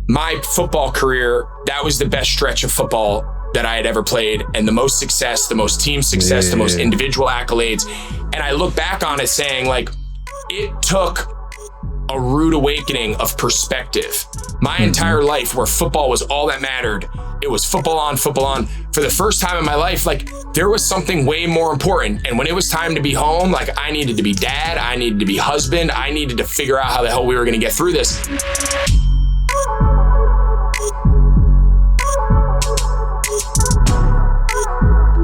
my football career, that was the best stretch of football that I had ever played, and the most success, the most team success, the most individual accolades. And I look back on it saying, like, it took a rude awakening of perspective. My entire life, where football was all that mattered, it was football on, football on. For the first time in my life, like, there was something way more important. And when it was time to be home, like, I needed to be dad, I needed to be husband, I needed to figure out how the hell we were gonna get through this.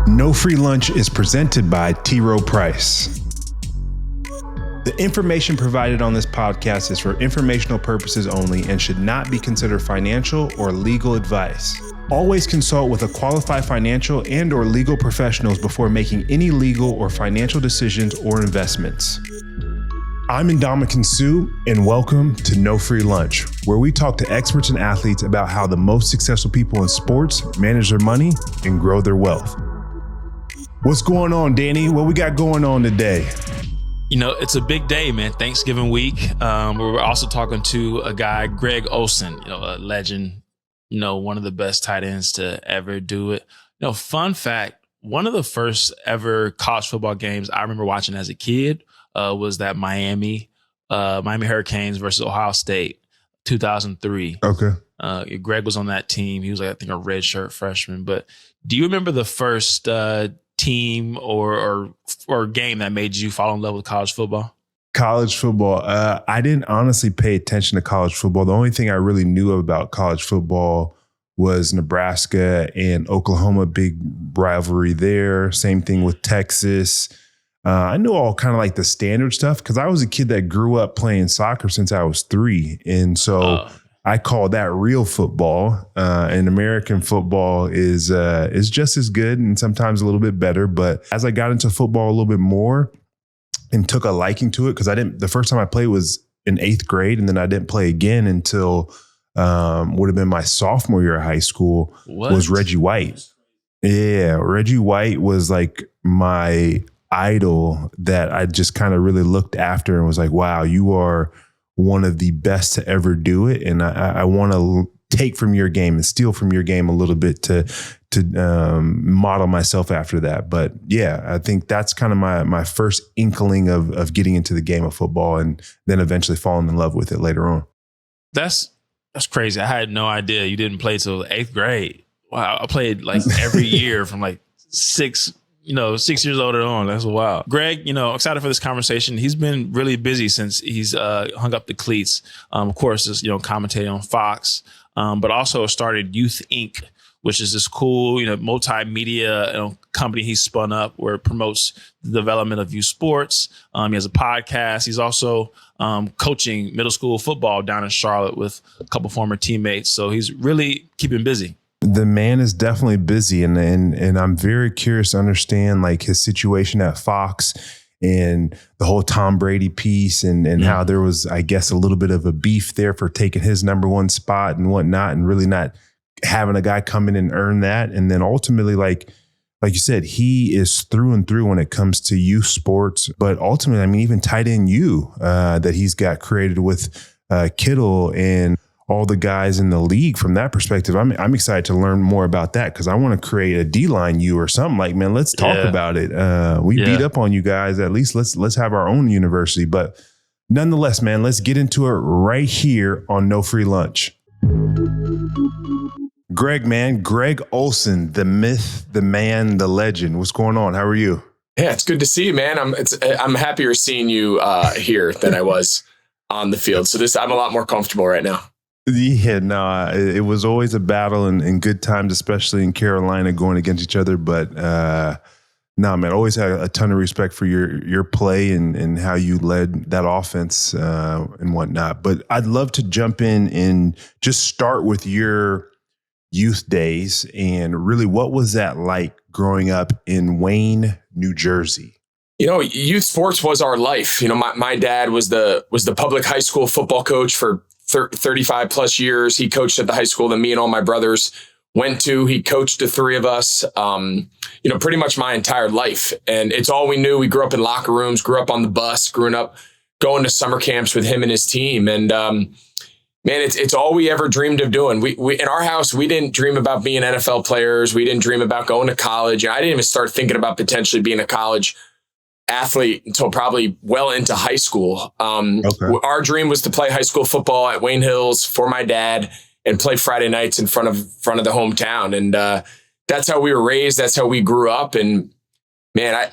No Free Lunch is presented by T. Rowe Price. The information provided on this podcast is for informational purposes only and should not be considered financial or legal advice. Always consult with a qualified financial and or legal professionals before making any legal or financial decisions or investments. I'm Ndamukong Suh, and welcome to No Free Lunch, where we talk to experts and athletes about how the most successful people in sports manage their money and grow their wealth. What's going on, Danny? What we got going on today? You know, it's a big day, man. Thanksgiving week. We're also talking to a guy, Greg Olsen, a legend, one of the best tight ends to ever do it. Fun fact, one of the first ever college football games I remember watching as a kid was that Miami Hurricanes versus Ohio State, 2003. Okay. Greg was on that team. He was, I think, a redshirt freshman. But do you remember the first team or game that made you fall in love with college football? College football. I didn't honestly pay attention to college football. The only thing I really knew about college football was Nebraska and Oklahoma, big rivalry there. Same thing with Texas. I knew all kind of like the standard stuff because I was a kid that grew up playing soccer since I was 3. And so I call that real football. And American football is just as good and sometimes a little bit better. But as I got into football a little bit more and took a liking to it, because the first time I played was in 8th grade, and then I didn't play again until would have been my sophomore year of high school. Was Reggie White. Yeah, Reggie White was like my idol that I just kind of really looked after and was like, wow, you are one of the best to ever do it. And I want to take from your game and steal from your game a little bit to model myself after that. But yeah, I think that's kind of my first inkling of getting into the game of football, and then eventually falling in love with it later on. That's crazy. I had no idea you didn't play till 8th grade. Wow. I played every year from 6 years older on. That's wild. Greg, excited for this conversation. He's been really busy since he's hung up the cleats. Of course, just, commentating on Fox, but also started Youth Inc., which is this cool, multimedia company he spun up where it promotes the development of youth sports. He has a podcast. He's also coaching middle school football down in Charlotte with a couple former teammates. So he's really keeping busy. The man is definitely busy, and I'm very curious to understand his situation at Fox and the whole Tom Brady piece and how there was, I guess, a little bit of a beef there for taking his number one spot and whatnot, and really not having a guy come in and earn that. And then ultimately, like you said, he is through and through when it comes to youth sports, but ultimately, even tight end that he's got created with Kittle and all the guys in the league from that perspective. I'm excited to learn more about that because I want to create a D-line U or something. Man, let's talk about it. We beat up on you guys. At least let's have our own university. But nonetheless, man, let's get into it right here on No Free Lunch. Greg Olsen, the myth, the man, the legend. What's going on? How are you? Yeah, it's good to see you, man. I'm happier seeing you here than I was on the field. So I'm a lot more comfortable right now. Yeah, no, it was always a battle and good times, especially in Carolina, going against each other. But man, always had a ton of respect for your play and how you led that offense and whatnot. But I'd love to jump in and just start with your youth days and really what was that like growing up in Wayne, New Jersey? Youth sports was our life. My dad was the public high school football coach for 35 plus years. He coached at the high school that me and all my brothers went to. He coached the 3 of us, pretty much my entire life. And it's all we knew. We grew up in locker rooms, grew up on the bus, growing up going to summer camps with him and his team. And, Man, it's all we ever dreamed of doing. We in our house, we didn't dream about being NFL players. We didn't dream about going to college. I didn't even start thinking about potentially being a college athlete until probably well into high school. Our dream was to play high school football at Wayne Hills for my dad and play Friday nights in front of the hometown. And that's how we were raised. That's how we grew up. And man,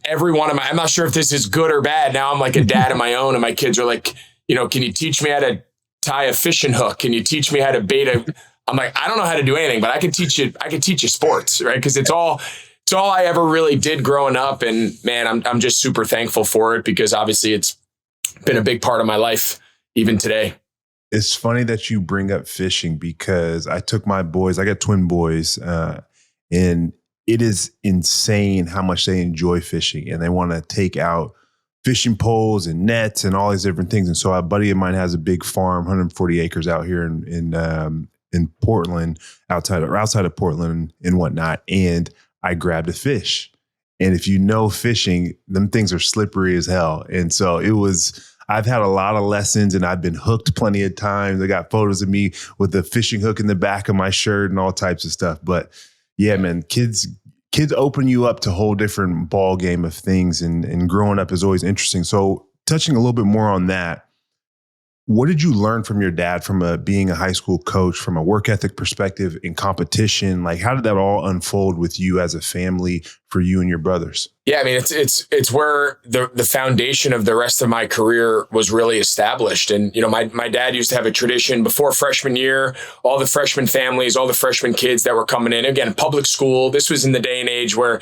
every one of I'm not sure if this is good or bad. Now I'm like a dad of my own, and my kids are like, can you teach me how to tie a fishing hook? Can you teach me how to bait a? I'm like, I don't know how to do anything, but I can teach you sports, right? Because it's all I ever really did growing up. And man, I'm just super thankful for it, because obviously it's been a big part of my life even today. It's funny that you bring up fishing, because I took my boys, I got twin boys, and it is insane how much they enjoy fishing, and they want to take out fishing poles and nets and all these different things. And so a buddy of mine has a big farm, 140 acres out here in Portland, outside of Portland and whatnot. And I grabbed a fish. And if you know fishing, them things are slippery as hell. And so I've had a lot of lessons, and I've been hooked plenty of times. I got photos of me with the fishing hook in the back of my shirt and all types of stuff. But yeah, man, kids open you up to a whole different ball game of things, and growing up is always interesting. So touching a little bit more on that, what did you learn from your dad from being a high school coach, from a work ethic perspective in competition? Like, how did that all unfold with you as a family for you and your brothers? Yeah, I mean, it's where the foundation of the rest of my career was really established. And, my dad used to have a tradition before freshman year, all the freshman families, all the freshman kids that were coming in, again, public school. This was in the day and age where,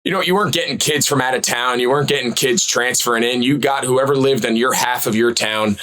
you weren't getting kids from out of town. You weren't getting kids transferring in. You got whoever lived in your half of your town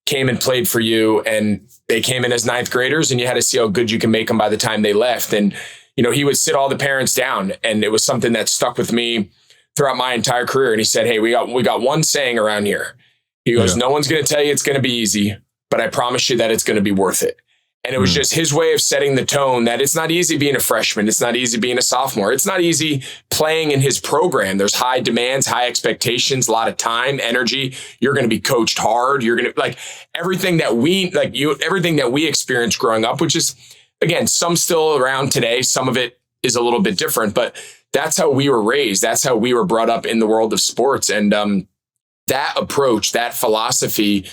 came and played for you, and they came in as ninth graders, and you had to see how good you can make them by the time they left. And, he would sit all the parents down, and it was something that stuck with me throughout my entire career. And he said, "Hey, we got one saying around here." He goes, "No one's going to tell you it's going to be easy, but I promise you that it's going to be worth it." And it was just his way of setting the tone that it's not easy being a freshman. It's not easy being a sophomore. It's not easy playing in his program. There's high demands, high expectations, a lot of time, energy. You're going to be coached hard. You're going to everything that we experienced growing up, which is, again, some still around today. Some of it is a little bit different, but that's how we were raised. That's how we were brought up in the world of sports. And that approach, that philosophy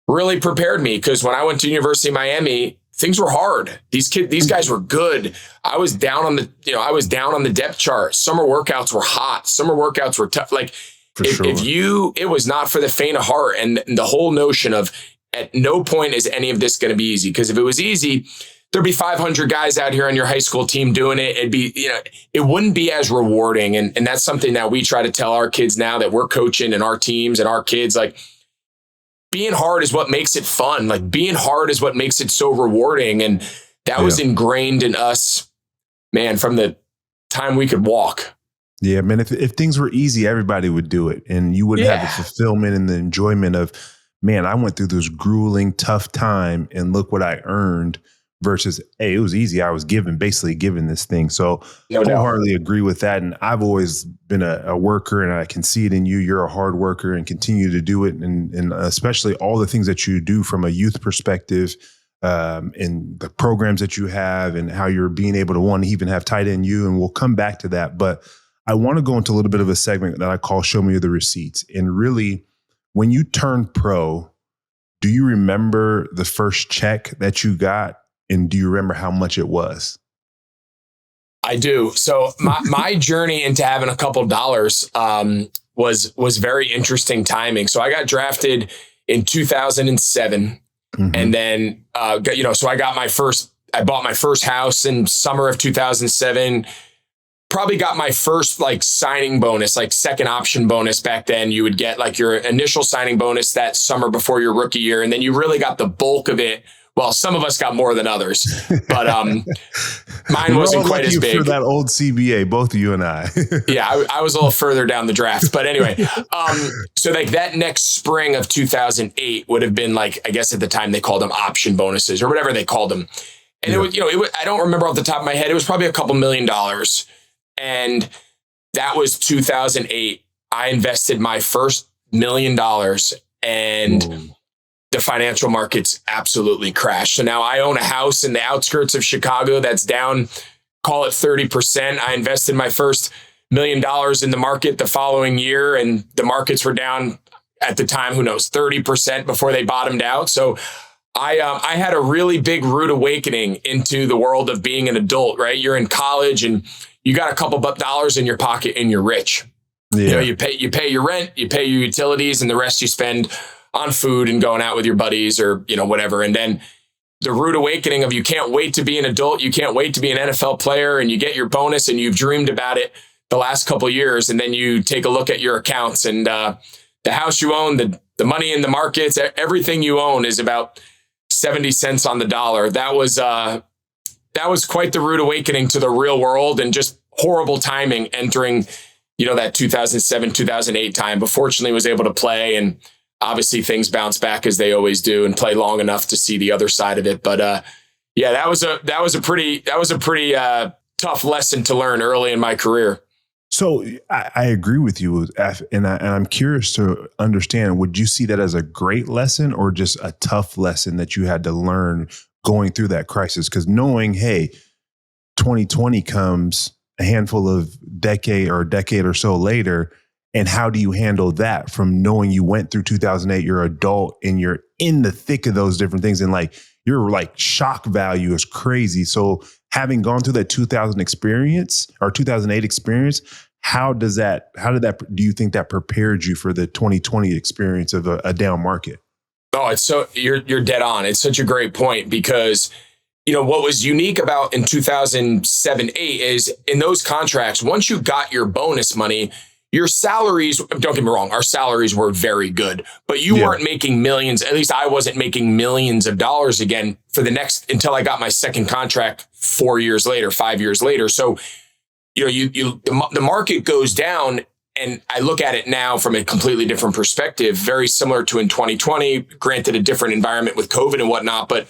really prepared me, because when I went to University of Miami, things were hard. These guys were good. I was down on the depth chart. Summer workouts were hot. Summer workouts were tough. It was not for the faint of heart. And the whole notion of, at no point is any of this going to be easy. Because if it was easy, there'd be 500 guys out here on your high school team doing it. It wouldn't be as rewarding. And that's something that we try to tell our kids now that we're coaching, and our teams and our kids, being hard is what makes it fun. Being hard is what makes it so rewarding. And that was ingrained in us, man, from the time we could walk. Yeah, man, if things were easy, everybody would do it. And you wouldn't have the fulfillment and the enjoyment of, man, I went through this grueling, tough time, and look what I earned, versus, hey, it was easy. I was basically given this thing. So I wholeheartedly agree with that. And I've always been a worker, and I can see it in you. You're a hard worker and continue to do it. And especially all the things that you do from a youth perspective, and the programs that you have, and how you're being able to even have tight end you. And we'll come back to that. But I want to go into a little bit of a segment that I call Show Me the Receipts. And really, when you turned pro, do you remember the first check that you got? And do you remember how much it was? I do. So my journey into having a couple dollars was very interesting timing. So I got drafted in 2007, and then so I bought my first house in summer of 2007. Probably got my first signing bonus, second option bonus. Back then you would get your initial signing bonus that summer before your rookie year, and then you really got the bulk of it. Well, some of us got more than others, but mine wasn't quite as big. For that old CBA, both of you and I. Yeah, I was a little further down the draft, but anyway. So that next spring of 2008 would have been I guess at the time they called them option bonuses or whatever they called them, and it was I don't remember off the top of my head. It was probably a couple $1 million, and that was 2008. I invested my first $1 million, and the financial markets absolutely crashed. So now I own a house in the outskirts of Chicago that's down, call it 30%. I invested my first $1 million in the market the following year, and the markets were down at the time, who knows, 30% before they bottomed out. So I had a really big rude awakening into the world of being an adult, right? You're in college and you got a couple dollars in your pocket and you're rich. Yeah. You know, you pay your rent, you pay your utilities, and the rest you spend on food and going out with your buddies or, you know, whatever. And then the rude awakening of you can't wait to be an adult, you can't wait to be an NFL player, and you get your bonus and you've dreamed about it the last couple of years. And then you take a look at your accounts and the house you own, the money in the markets, everything you own is about 70 cents on the dollar. That was quite the rude awakening to the real world, and just horrible timing entering, you know, that 2007, 2008 time. But fortunately was able to play, and obviously things bounce back as they always do, and play long enough to see the other side of it. But yeah, that was a pretty tough lesson to learn early in my career. So I agree with you, and I'm curious to understand, would you see that as a great lesson or just a tough lesson that you had to learn going through that crisis? Because knowing, hey, 2020 comes a handful of decade or so later, and how do you handle that from knowing you went through 2008, you're an adult and you're in the thick of those different things, and like your like shock value is crazy. So having gone through that 2008 experience, how did that, do you think that prepared you for the 2020 experience of a down market? Oh, it's so you're dead on. It's such a great point, because, you know, what was unique about in 2007, 8 is in those contracts, once you got your bonus money, your salaries, don't get me wrong, our salaries were very good, but you weren't making millions. At least I wasn't making millions of dollars again until I got my second contract 5 years later. So, you know, the market goes down, and I look at it now from a completely different perspective, very similar to in 2020, granted a different environment with COVID and whatnot. But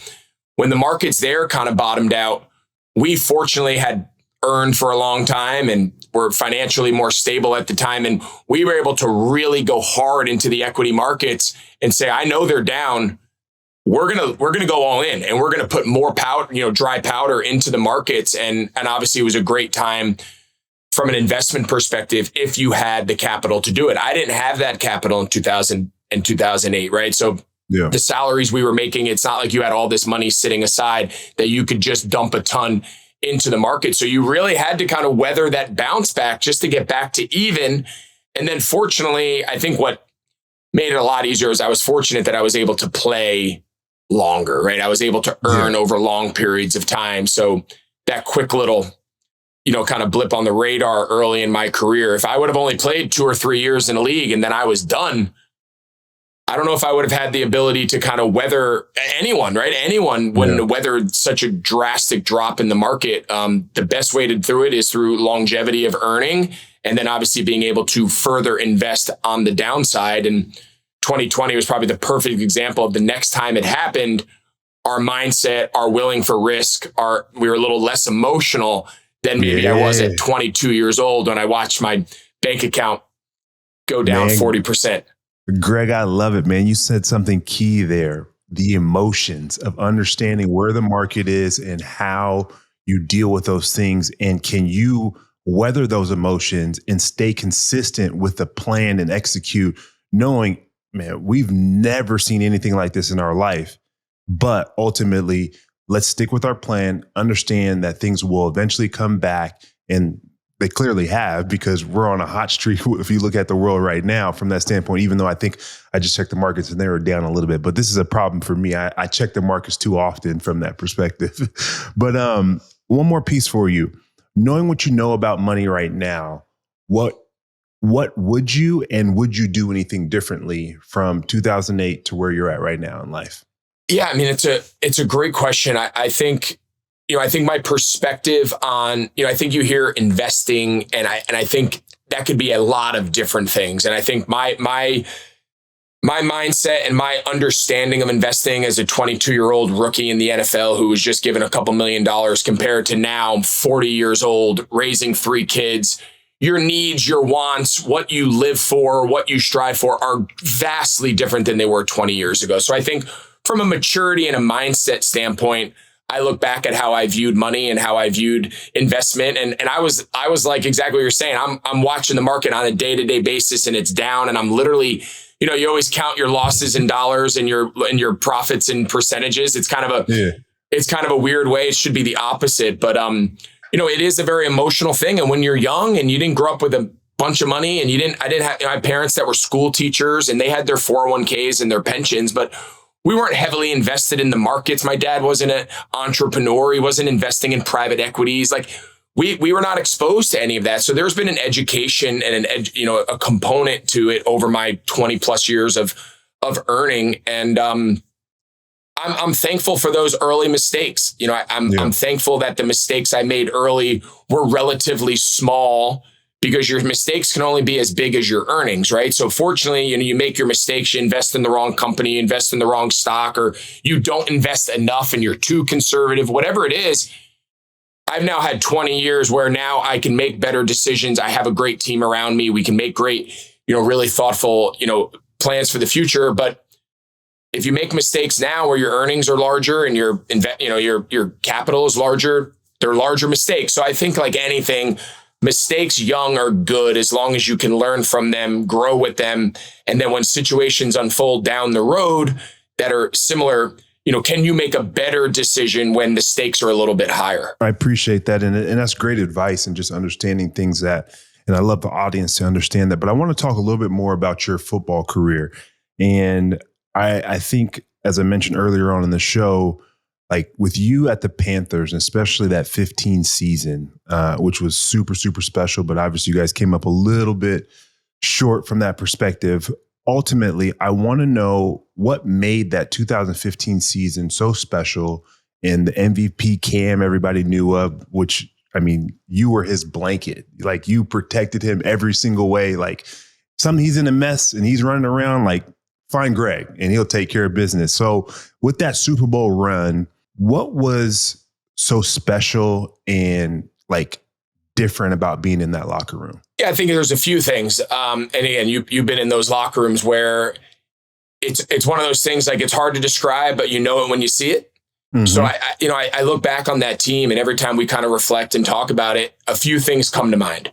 when the markets there kind of bottomed out, we fortunately had earned for a long time and were financially more stable at the time. And we were able to really go hard into the equity markets and say, I know they're down. We're gonna go all in, and we're gonna put more powder, you know, dry powder into the markets. And obviously it was a great time from an investment perspective if you had the capital to do it. I didn't have that capital in 2000 and 2008, right? So the salaries we were making, it's not like you had all this money sitting aside that you could just dump a ton into the market. So you really had to kind of weather that bounce back just to get back to even. And then fortunately, I think what made it a lot easier is I was fortunate that I was able to play longer, right? I was able to earn over long periods of time. So that quick little, you know, kind of blip on the radar early in my career, if I would have only played 2 or 3 years in a league and then I was done, I don't know if I would have had the ability to kind of weather anyone, right? Anyone wouldn't have weathered such a drastic drop in the market. The best way to do it is through longevity of earning, and then obviously being able to further invest on the downside. And 2020 was probably the perfect example of the next time it happened, our mindset, our willing for risk, we were a little less emotional than maybe I was at 22 years old when I watched my bank account go down 40%. Greg, I love it, man. You said something key there. The emotions of understanding where the market is and how you deal with those things. And can you weather those emotions and stay consistent with the plan and execute, knowing, man, we've never seen anything like this in our life. But ultimately, let's stick with our plan, understand that things will eventually come back, and they clearly have, because we're on a hot streak if you look at the world right now from that standpoint, even though I think I just checked the markets and they were down a little bit. But this is a problem for me. I check the markets too often from that perspective. But one more piece for you. Knowing what you know about money right now, what would you do anything differently from 2008 to where you're at right now in life? Yeah, I mean, it's a great question. I think my perspective on, I think you hear investing, and I think that could be a lot of different things. And I think my mindset and my understanding of investing as a 22-year-old rookie in the NFL who was just given a couple $1 million compared to now I'm 40 years old, raising 3 kids, your needs, your wants, what you live for, what you strive for are vastly different than they were 20 years ago. So I think from a maturity and a mindset standpoint, I look back at how I viewed money and how I viewed investment. And I was like exactly what you're saying. I'm watching the market on a day-to-day basis and it's down. And I'm literally, you always count your losses in dollars and your profits in percentages. It's kind of a weird way. It should be the opposite. But it is a very emotional thing. And when you're young and you didn't grow up with a bunch of money and I didn't have my parents that were school teachers and they had their 401ks and their pensions, but we weren't heavily invested in the markets. My dad wasn't an entrepreneur. He wasn't investing in private equities. Like we were not exposed to any of that. So there's been an education and a component to it over my 20 plus years of earning. And I'm thankful for those early mistakes. I'm thankful that the mistakes I made early were relatively small, because your mistakes can only be as big as your earnings, right? So fortunately, you make your mistakes, you invest in the wrong company, you invest in the wrong stock, or you don't invest enough and you're too conservative, whatever it is. I've now had 20 years where now I can make better decisions. I have a great team around me. We can make great, really thoughtful, plans for the future. But if you make mistakes now where your earnings are larger and your capital is larger, they're larger mistakes. So I think like anything, mistakes young are good as long as you can learn from them, grow with them. And then when situations unfold down the road that are similar, can you make a better decision when the stakes are a little bit higher? I appreciate that. And that's great advice and just understanding things and I love the audience to understand that. But I want to talk a little bit more about your football career. And I think, as I mentioned earlier on in the show, like with you at the Panthers, and especially that 15 season, which was super, super special, but obviously you guys came up a little bit short from that perspective. Ultimately, I want to know what made that 2015 season so special, and the MVP Cam everybody knew of, which, I mean, you were his blanket. Like, you protected him every single way. Like, he's in a mess and he's running around, like, find Greg and he'll take care of business. So with that Super Bowl run, what was so special and like different about being in that locker room? Yeah, I think there's a few things. And again, you've been in those locker rooms where it's one of those things, like, it's hard to describe, but you know it when you see it. Mm-hmm. So I look back on that team, and every time we kind of reflect and talk about it, a few things come to mind.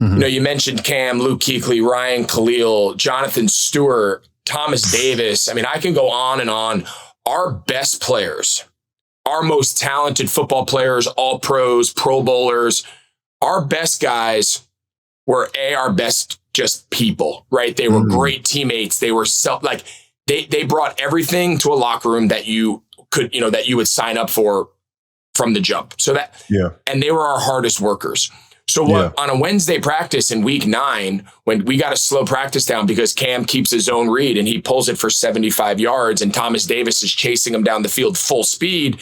Mm-hmm. You mentioned Cam, Luke Kuechly, Ryan Khalil, Jonathan Stewart, Thomas Davis. I mean, I can go on and on. Our best players, our most talented football players, all pros, Pro Bowlers, our best guys were our best just people, right? They were great teammates. They were they brought everything to a locker room that you could, that you would sign up for from the jump. And they were our hardest workers. So on a Wednesday practice in week 9, when we got a slow practice down because Cam keeps his own read and he pulls it for 75 yards and Thomas Davis is chasing him down the field full speed,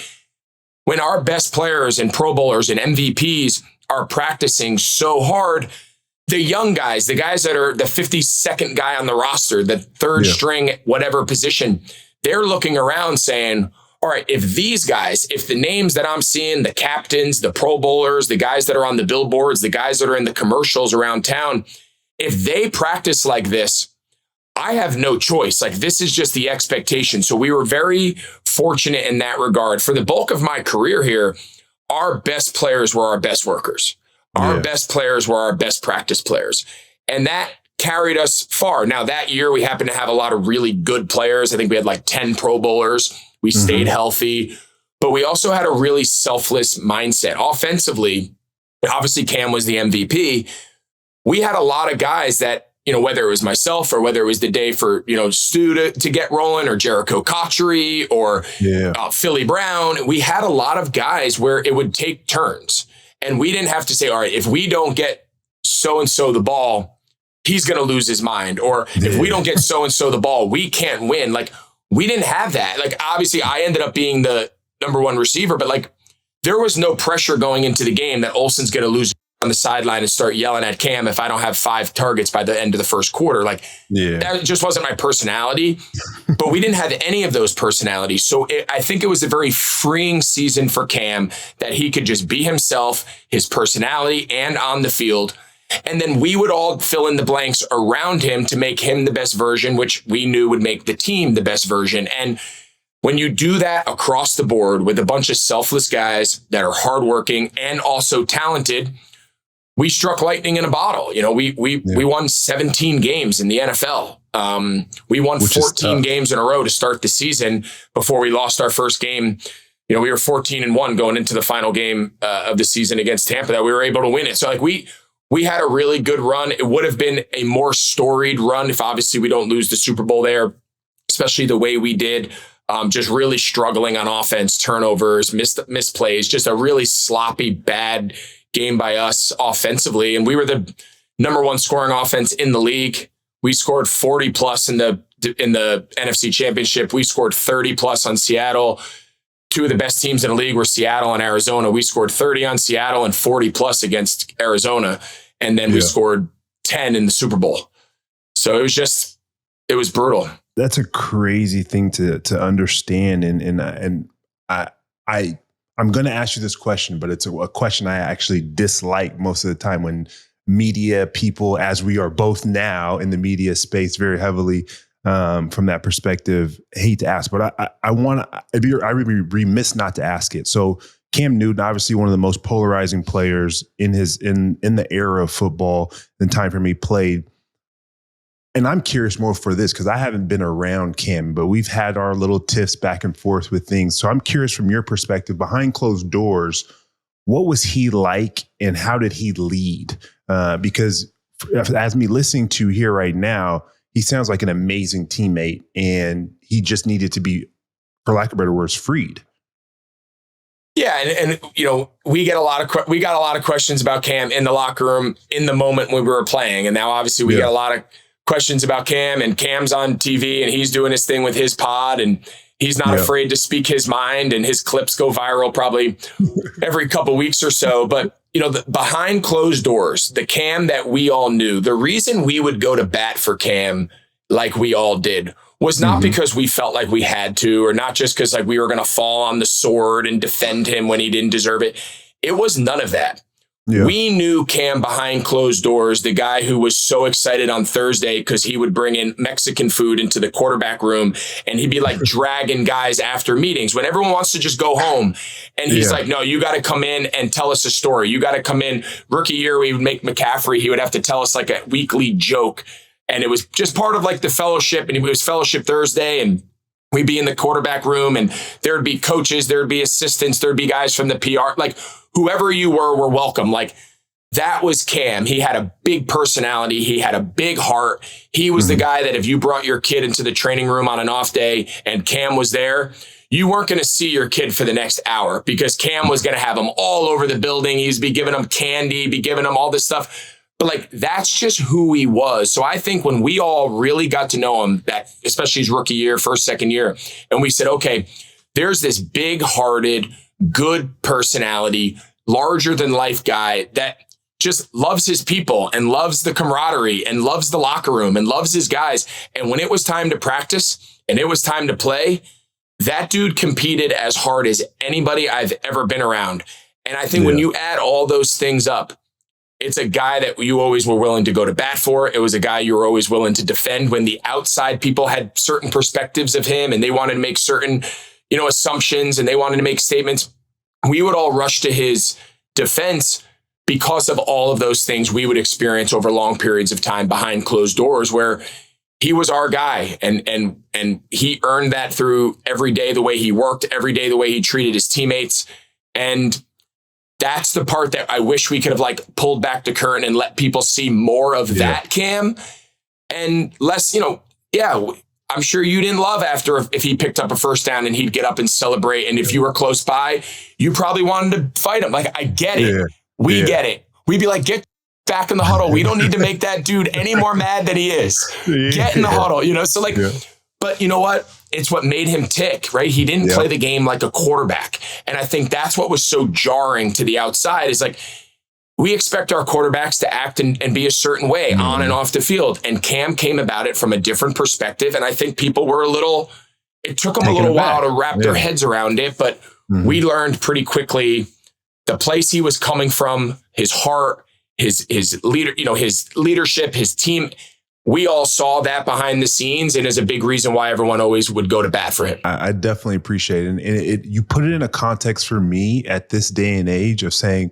when our best players and Pro Bowlers and MVPs are practicing so hard, the young guys, the guys that are the 52nd guy on the roster, the third string, whatever position, they're looking around saying, all right, if the names that I'm seeing, the captains, the Pro Bowlers, the guys that are on the billboards, the guys that are in the commercials around town, if they practice like this, I have no choice. Like, this is just the expectation. So we were very fortunate in that regard. For the bulk of my career here, our best players were our best workers. Our best players were our best practice players. And that carried us far. Now, that year, we happened to have a lot of really good players. I think we had like 10 Pro Bowlers. We stayed healthy, but we also had a really selfless mindset. Offensively, obviously Cam was the MVP. We had a lot of guys that, whether it was myself or whether it was the day for, Stu to get rolling, or Jericho Cotchery or Philly Brown, we had a lot of guys where it would take turns. And we didn't have to say, all right, if we don't get so-and-so the ball, he's going to lose his mind. Or if we don't get so-and-so the ball, we can't win. Like, we didn't have that. Like, obviously I ended up being the number one receiver, but like, there was no pressure going into the game that Olsen's going to lose on the sideline and start yelling at Cam if I don't have 5 targets by the end of the first quarter. Like, that just wasn't my personality, but we didn't have any of those personalities. So I think it was a very freeing season for Cam, that he could just be himself, his personality, and on the field. And then we would all fill in the blanks around him to make him the best version, which we knew would make the team the best version. And when you do that across the board with a bunch of selfless guys that are hardworking and also talented, we struck lightning in a bottle. You know, we won 17 games in the NFL. We won 14 games in a row to start the season before we lost our first game. You know, we were 14-1 going into the final game of the season against Tampa that we were able to win it. So like we had a really good run. It would have been a more storied run if obviously we don't lose the Super Bowl there, especially the way we did. Just really struggling on offense, turnovers, missed plays, just a really sloppy, bad game by us offensively. And we were the number one scoring offense in the league. We scored 40 plus in the NFC Championship. We scored 30 plus on Seattle. Two of the best teams in the league were Seattle and Arizona. We scored 30 on Seattle and 40 plus against Arizona. And then we scored 10 in the Super Bowl. So it was brutal. That's a crazy thing to understand. And I'm going to ask you this question, but it's a question I actually dislike most of the time when media people, as we are both now in the media space very heavily from that perspective, hate to ask, but I would be remiss not to ask it. So Cam Newton, obviously one of the most polarizing players in the era of football and time for me played. And I'm curious more for this because I haven't been around Cam, but we've had our little tiffs back and forth with things. So I'm curious from your perspective, behind closed doors, what was he like and how did he lead? Because as me listening to here right now, he sounds like an amazing teammate and he just needed to be, for lack of better words, freed. Yeah, and you know, we got a lot of questions about Cam in the locker room in the moment when we were playing, and now obviously we got a lot of questions about Cam, and Cam's on TV and he's doing his thing with his pod and he's not afraid to speak his mind, and his clips go viral probably every couple weeks or so. But you know, behind closed doors, the Cam that we all knew, the reason we would go to bat for Cam like we all did was not because we felt like we had to, or not just because like we were going to fall on the sword and defend him when he didn't deserve it. It was none of that. Yeah. We knew Cam behind closed doors, the guy who was so excited on Thursday because he would bring in Mexican food into the quarterback room and he'd be like dragging guys after meetings when everyone wants to just go home. And he's like, no, you got to come in and tell us a story. You got to come in. Rookie year, we would make McCaffrey. He would have to tell us like a weekly joke. And it was just part of like the fellowship. And it was Fellowship Thursday. And we'd be in the quarterback room and there'd be coaches, there'd be assistants, there'd be guys from the PR, like whoever you were welcome. Like that was Cam. He had a big personality. He had a big heart. He was the guy that if you brought your kid into the training room on an off day and Cam was there, you weren't going to see your kid for the next hour because Cam was going to have them all over the building. He'd be giving them candy, be giving them all this stuff. But like, that's just who he was. So I think when we all really got to know him, that especially his rookie year, first, second year, and we said, okay, there's this big hearted, good personality, larger than life guy that just loves his people and loves the camaraderie and loves the locker room and loves his guys. And when it was time to practice and it was time to play, that dude competed as hard as anybody I've ever been around. And I think when you add all those things up, it's a guy that you always were willing to go to bat for. It was a guy you were always willing to defend when the outside people had certain perspectives of him and they wanted to make certain, you know, assumptions and they wanted to make statements. We would all rush to his defense because of all of those things we would experience over long periods of time behind closed doors where he was our guy and he earned that through every day, the way he worked, every day, the way he treated his teammates. And that's the part that I wish we could have like pulled back the curtain and let people see more of that Cam and less, you know, I'm sure you didn't love after if he picked up a first down and he'd get up and celebrate. And if you were close by, you probably wanted to fight him. Like, I get it. We get it. We'd be like, get back in the huddle. We don't need to make that dude any more mad than he is. Get in the huddle, you know? So like, but you know what? It's what made him tick, right? He didn't play the game like a quarterback. And I think that's what was so jarring to the outside is like, we expect our quarterbacks to act and be a certain way on and off the field. And Cam came about it from a different perspective. And I think people were it took them a little while to wrap their heads around it. But we learned pretty quickly the place he was coming from, his heart, his leader, his leadership, his team. We all saw that behind the scenes, and is a big reason why everyone always would go to bat for him. I definitely appreciate it. And you put it in a context for me at this day and age of saying,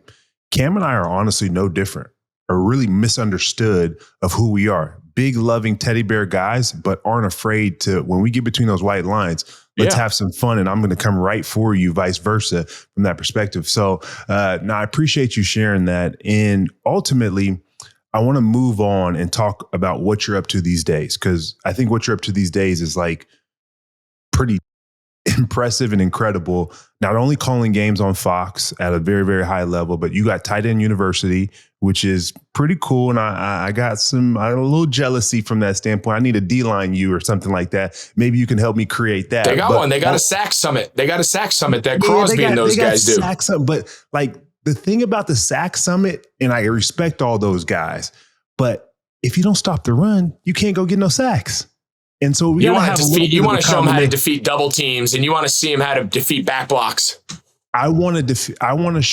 Cam and I are honestly no different, are really misunderstood of who we are. Big, loving teddy bear guys, but aren't afraid to, when we get between those white lines, let's have some fun, and I'm going to come right for you, vice versa, from that perspective. So now I appreciate you sharing that. And ultimately, I want to move on and talk about what you're up to these days, because I think what you're up to these days is like pretty impressive and incredible. Not only calling games on Fox at a very, very high level, but you got Tight End University, which is pretty cool. And I got a little jealousy from that standpoint. I need a D-line you or something like that. Maybe you can help me create that. They got one. They got a sack summit. They got a sack summit that Crosby and those guys do. But like the thing about the sack summit, and I respect all those guys, but if you don't stop the run, you can't go get no sacks. And so you want to show them how to defeat double teams, and you want to see them how to defeat back blocks. I want to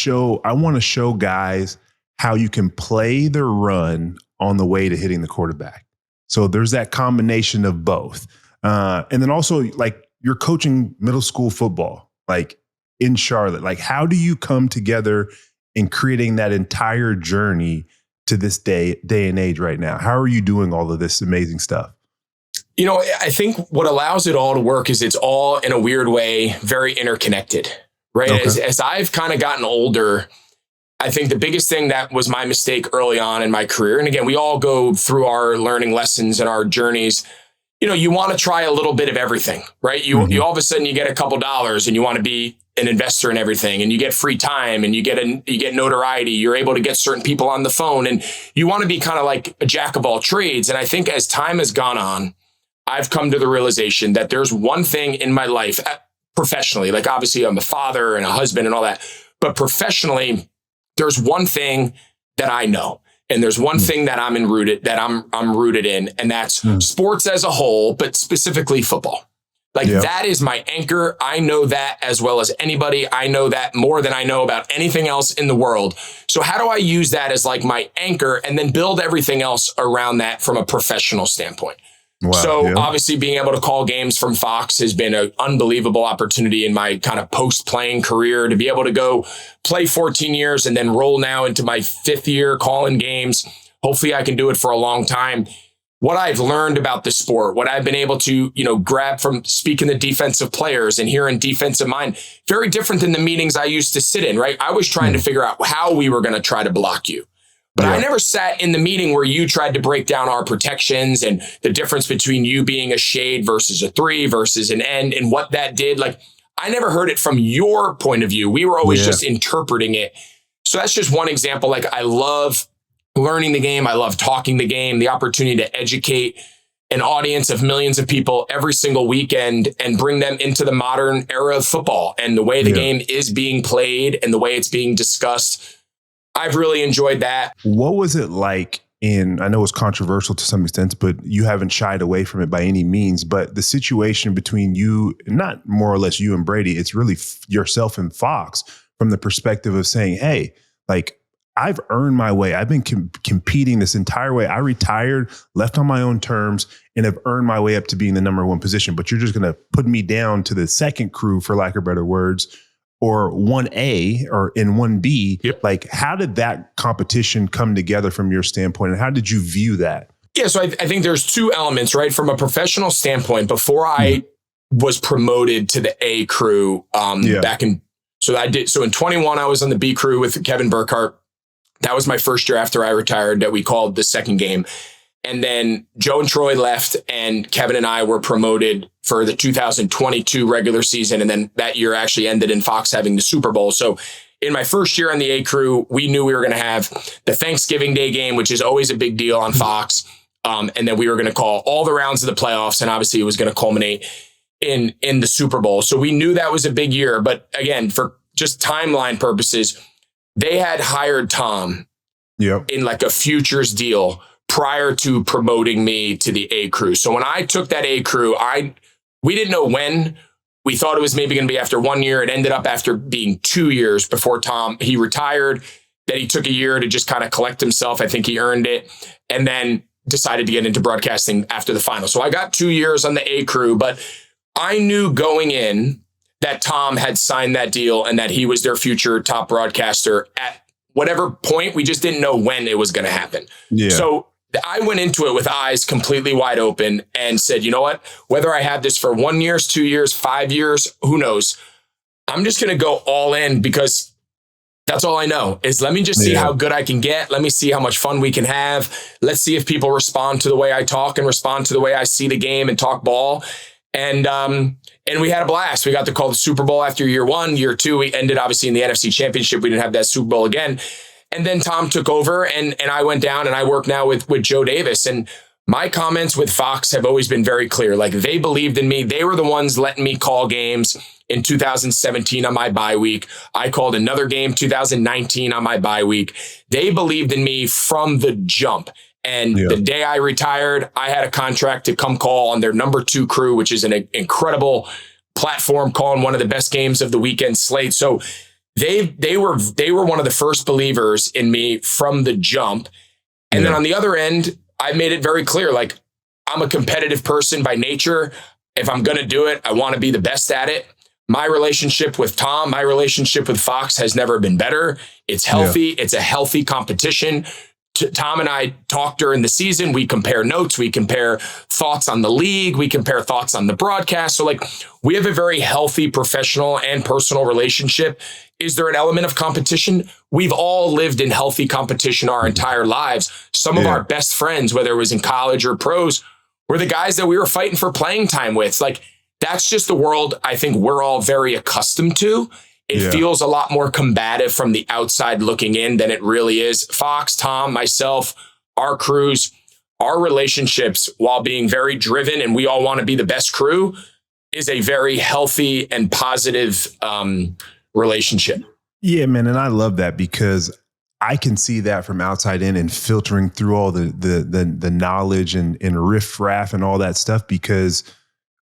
show guys how you can play the run on the way to hitting the quarterback. So there's that combination of both. And then also, like, you're coaching middle school football, like in Charlotte. Like, how do you come together in creating that entire journey to this day and age right now? How are you doing all of this amazing stuff? I think what allows it all to work is it's all, in a weird way, very interconnected, right? Okay. As I've kind of gotten older, I think the biggest thing that was my mistake early on in my career, and again, we all go through our learning lessons and our journeys, you want to try a little bit of everything, right? You all of a sudden you get a couple dollars and you want to be an investor in everything, and you get free time and you get notoriety. You're able to get certain people on the phone, and you want to be kind of like a jack of all trades. And I think as time has gone on, I've come to the realization that there's one thing in my life professionally, like obviously I'm a father and a husband and all that, but professionally, there's one thing that I know, and there's one thing that I'm rooted in, and that's sports as a whole, but specifically football. That is my anchor. I know that as well as anybody. I know that more than I know about anything else in the world. So how do I use that as like my anchor and then build everything else around that from a professional standpoint? Wow, so obviously being able to call games from Fox has been an unbelievable opportunity in my kind of post-playing career to be able to go play 14 years and then roll now into my 5th year calling games. Hopefully I can do it for a long time. What I've learned about the sport, what I've been able to, grab from speaking to defensive players and hearing defensive mind, very different than the meetings I used to sit in, right? I was trying to figure out how we were going to try to block you. But I never sat in the meeting where you tried to break down our protections and the difference between you being a shade versus a 3 versus an end and what that did. Like, I never heard it from your point of view. We were always just interpreting it. So that's just one example. Like, I love learning the game. I love talking the game, the opportunity to educate an audience of millions of people every single weekend and bring them into the modern era of football and the way the game is being played and the way it's being discussed. I've really enjoyed that. What was it like I know it's controversial to some extent, but you haven't shied away from it by any means, but the situation between you, not more or less you and Brady, it's really yourself and Fox from the perspective of saying, hey, like, I've earned my way. I've been competing this entire way. I retired, left on my own terms, and have earned my way up to being the number 1 position. But you're just going to put me down to the second crew, for lack of better words, or 1A or in 1B. Yep. Like, how did that competition come together from your standpoint, and how did you view that? Yeah, so I think there's 2 elements, right? From a professional standpoint, before I was promoted to the A crew back in, so in 21, I was on the B crew with Kevin Burkhardt. That was my first year after I retired that we called the second game. And then Joe and Troy left, and Kevin and I were promoted for the 2022 regular season. And then that year actually ended in Fox having the Super Bowl. So in my first year on the A crew, we knew we were going to have the Thanksgiving Day game, which is always a big deal on Fox. And then we were going to call all the rounds of the playoffs. And obviously it was going to culminate in the Super Bowl. So we knew that was a big year. But again, for just timeline purposes, they had hired Tom in like a futures deal prior to promoting me to the A crew. So when I took that A crew, we didn't know when. We thought it was maybe going to be after 1 year. It ended up after being 2 years before he retired. Then he took a year to just kind of collect himself. I think he earned it. And then decided to get into broadcasting after the final. So I got 2 years on the A crew, but I knew going in that Tom had signed that deal and that he was their future top broadcaster at whatever point. We just didn't know when it was going to happen. Yeah. So I went into it with eyes completely wide open and said, you know what, whether I have this for 1 year, 2 years, 5 years, who knows? I'm just going to go all in because that's all I know is let me just see how good I can get. Let me see how much fun we can have. Let's see if people respond to the way I talk and respond to the way I see the game and talk ball. And we had a blast. We got to call the Super Bowl after year 1. Year 2, we ended obviously in the NFC Championship. We didn't have that Super Bowl again. And then Tom took over and I went down and I work now with Joe Davis. And my comments with Fox have always been very clear. Like they believed in me. They were the ones letting me call games in 2017 on my bye week. I called another game 2019 on my bye week. They believed in me from the jump. And the day I retired, I had a contract to come call on their number 2 crew, which is an incredible platform calling one of the best games of the weekend slate. So they were one of the first believers in me from the jump. And then on the other end, I made it very clear, like I'm a competitive person by nature. If I'm going to do it, I want to be the best at it. My relationship with Tom, my relationship with Fox has never been better. It's healthy. It's a healthy competition. Tom and I talk during the season. We compare notes. We compare thoughts on the league. We compare thoughts on the broadcast. So like we have a very healthy professional and personal relationship. Is there an element of competition? We've all lived in healthy competition our entire lives. Some of our best friends, whether it was in college or pros, were the guys that we were fighting for playing time with. Like that's just the world I think we're all very accustomed to. It feels a lot more combative from the outside looking in than it really is. Fox, Tom, myself, our crews, our relationships, while being very driven and we all want to be the best crew, is a very healthy and positive relationship. Yeah, man. And I love that because I can see that from outside in and filtering through all the knowledge and riff-raff and all that stuff because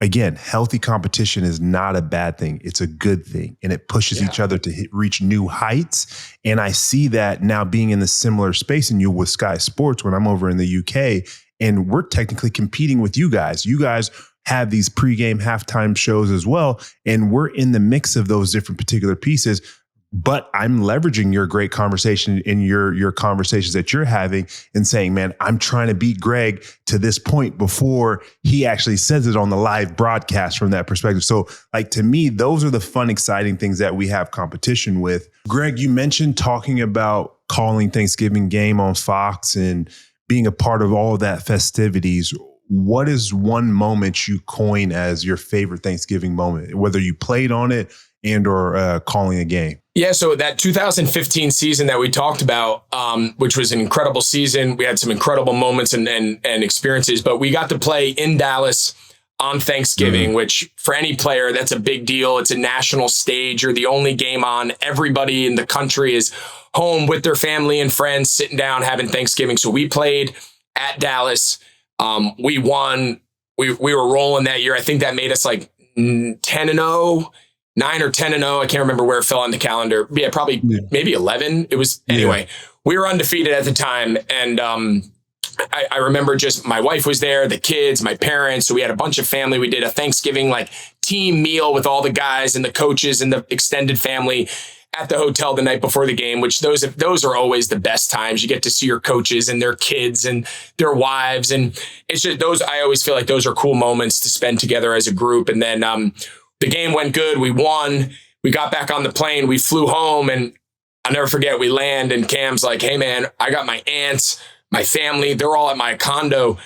again, healthy competition is not a bad thing. It's a good thing. And it pushes each other to reach new heights. And I see that now being in the similar space and you with Sky Sports when I'm over in the UK and we're technically competing with you guys. You guys have these pregame halftime shows as well. And we're in the mix of those different particular pieces. But I'm leveraging your great conversation in your conversations that you're having and saying, man, I'm trying to beat Greg to this point before he actually says it on the live broadcast from that perspective. So like to me, those are the fun, exciting things that we have competition with. Greg, you mentioned talking about calling Thanksgiving game on Fox and being a part of all of that festivities. What is one moment you coin as your favorite Thanksgiving moment, whether you played on it and or calling a game? Yeah, so that 2015 season that we talked about, which was an incredible season, we had some incredible moments and experiences, but we got to play in Dallas on Thanksgiving, which for any player, that's a big deal. It's a national stage. You're the only game on. Everybody in the country is home with their family and friends, sitting down, having Thanksgiving. So we played at Dallas. We won. We were rolling that year. I think that made us like 10-0. 9 or 10-0. I can't remember where it fell on the calendar. Yeah, probably maybe 11. It was anyway. We were undefeated at the time, and I remember just my wife was there, the kids, my parents. So we had a bunch of family. We did a Thanksgiving like team meal with all the guys and the coaches and the extended family at the hotel the night before the game. Which those are always the best times. You get to see your coaches and their kids and their wives, and it's just those. I always feel like those are cool moments to spend together as a group, and then. The game went good. We won. We got back on the plane. We flew home, and I'll never forget. We land, and Cam's like, "Hey, man, I got my aunts, my family. They're all at my condo.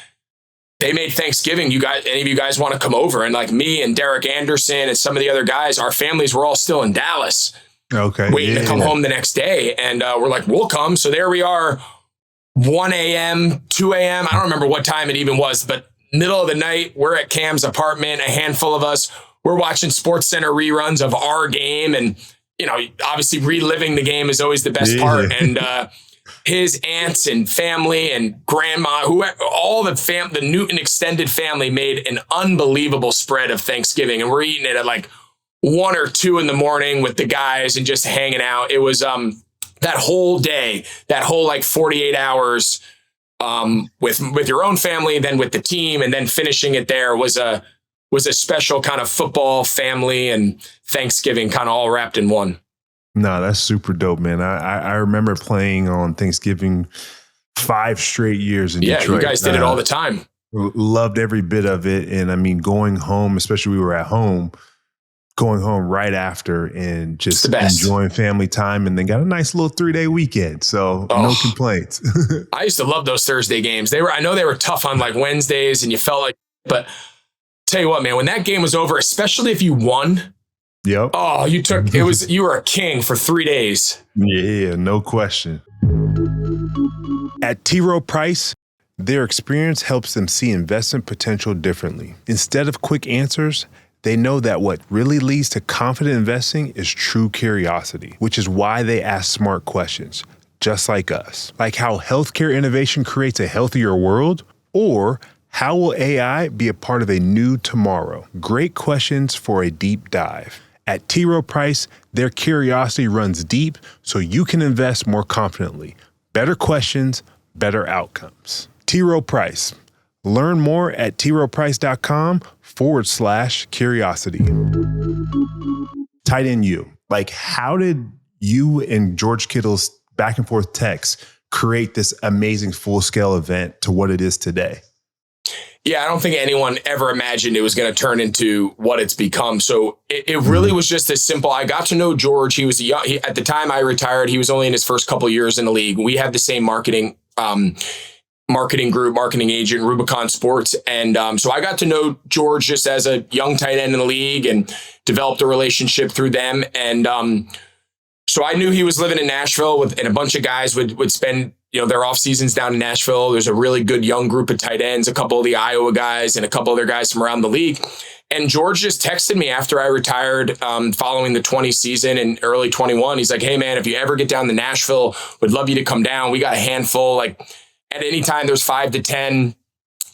They made Thanksgiving. You guys, any of you guys want to come over?" And like me and Derek Anderson and some of the other guys, our families were all still in Dallas, waiting to come home the next day. And we're like, "We'll come." So there we are, 1 a.m., 2 a.m. I don't remember what time it even was, but middle of the night, we're at Cam's apartment, a handful of us. We're watching SportsCenter reruns of our game. And, you know, obviously reliving the game is always the best part. And his aunts and family and grandma, all the Newton extended family made an unbelievable spread of Thanksgiving. And we're eating it at like 1 or 2 in the morning with the guys and just hanging out. It was that whole day, that whole like 48 hours with your own family, then with the team, and then finishing it there was a special kind of football, family, and Thanksgiving kind of all wrapped in one. No, that's super dope, man. I remember playing on Thanksgiving 5 straight years in Detroit. Yeah, you guys did it all the time. Loved every bit of it. And I mean, going home, especially we were at home, going home right after and just enjoying family time, and then got a nice little 3-day weekend. So no complaints. I used to love those Thursday games. I know they were tough on like Wednesdays and you felt like, but tell you what, man, when that game was over, especially if you won, yep. Oh, you were a king for 3 days. Yeah, no question. At T. Rowe Price, their experience helps them see investment potential differently. Instead of quick answers, they know that what really leads to confident investing is true curiosity, which is why they ask smart questions, just like us. Like how healthcare innovation creates a healthier world, or how will AI be a part of a new tomorrow? Great questions for a deep dive. At T. Rowe Price, their curiosity runs deep so you can invest more confidently. Better questions, better outcomes. T. Rowe Price. Learn more at troprice.com/curiosity. Tight end you. Like, how did you and George Kittle's back and forth texts create this amazing full-scale event to what it is today? Yeah, I don't think anyone ever imagined it was going to turn into what it's become. So it really was just as simple. I got to know George. He was young. At the time I retired, he was only in his first couple of years in the league. We had the same marketing group, marketing agent, Rubicon Sports. And so I got to know George just as a young tight end in the league and developed a relationship through them. And so I knew he was living in Nashville and a bunch of guys would spend their off seasons down in Nashville. There's a really good young group of tight ends, a couple of the Iowa guys and a couple other guys from around the league. And George just texted me after I retired following the 20 season in early 21. He's like, hey, man, if you ever get down to Nashville, would love you to come down. We got a handful. Like at any time, there's 5 to 10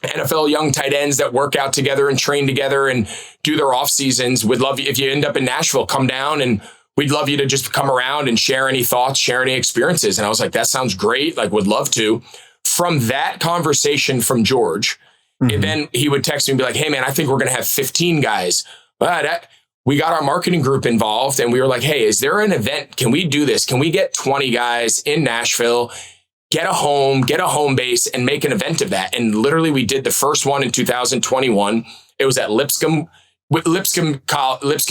NFL young tight ends that work out together and train together and do their off seasons. Would love you if you end up in Nashville, come down and we'd love you to just come around and share any thoughts, share any experiences. And I was like, that sounds great. Like, would love to. From that conversation from George, and then he would text me and be like, hey, man, I think we're going to have 15 guys. But we got our marketing group involved and we were like, hey, is there an event? Can we do this? Can we get 20 guys in Nashville, get a home base and make an event of that? And literally we did the first one in 2021. It was at Lipscomb